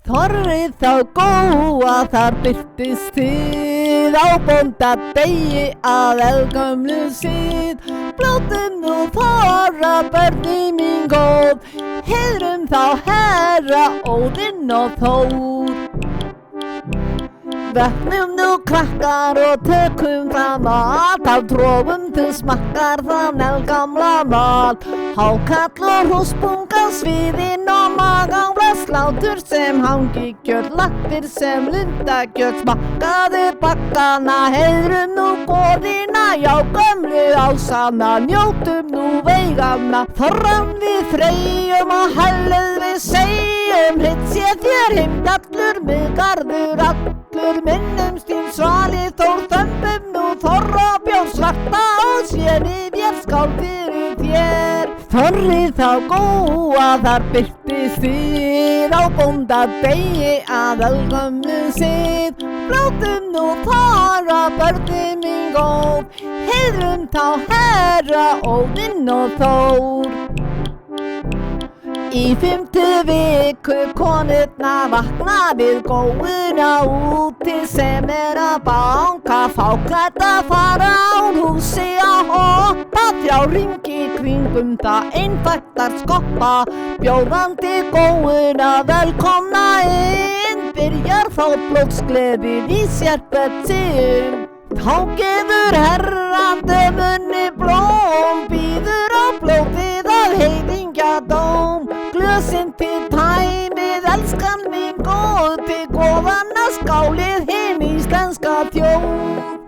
Þorrið þá góa þar birtist þið á bóndadegi að eldgömlu síð. Blótum nú þorra börni mín góð, heiðrum þá Herra Óðinn og Þór. Vöknum nú krakkar og tökum það mat, af trófum til smakkar þann eldgamla mat. Hákall og húsbunga, sviðinn og magangla, slátur sem hangikjöt, lappir sem lundakjöt. Smakkaðu bakkana, heiðrum nú goðina, já gömlu ásana, njótum nú veigana. Þorran við þreyjum og hellið við segjum, hitt sé þér heimdallur, miðgarður allur. Minnumst þín svali Þór, þömbum nú þorra bjór svarta og séni vér skál fyrir þér. Þorrið þá góa þar birtist þið á bóndadegi að eldgömlu síð. Blótum nú þorra börni mín góð, heiðrum þá Herra Óðinn og Þór. Í 5. viku konurna vakna við góuna úti sem að banka. Fáklædda fara án húsi að hoppa, 3 hringi kringum það einfættar skoppa. Bjóðandi góuna velkomna inn, byrjar þá blótsgleðin í sér sinn. Þá gefur herran dömunni blóm, býður á blóðið að heiðingjadóm. Glösin til tæmið, elskan mín góð, til góðanna skálið hinn íslenska þjóð.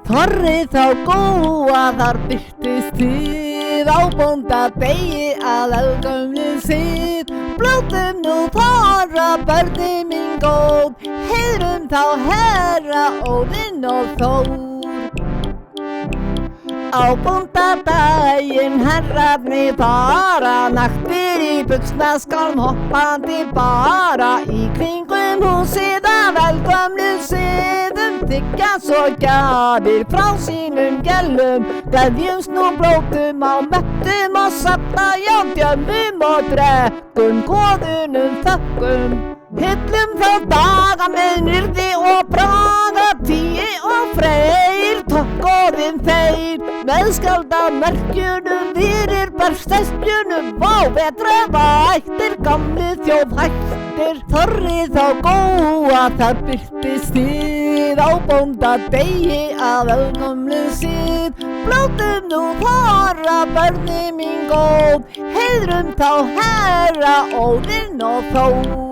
Þorrið þá góa þar birtist þið á bóndadegi að eldgömlu síð. Blótum nú þorra börni mín góð, heiðrum þá Herra Óðinn og Þór. Á bóndadaginn herrarnir fara, naktir í buxnaskálm hoppandi bara. Í kringum húsið af eldgömlu síðum, þiggja svo gjafir frá sínum gellum. Gleðjumst nú blótum á möttum og safna, já djömmum og drekkum, goðunum þökkum. Hyllum þá daga með nyrði og braga, Tíi og Freyr, tokkorðin þeir. Með skjaldarmerkjunum fyrir bergsteskjunum, vá vetra vættir, gamli þjóðhættir. Þorrið þá góa þar birtist þið á bóndadegi að eldgömlu síð. Blótum nú þorra börni mín góð, heiðrum þá Herra Óðinn og Þór.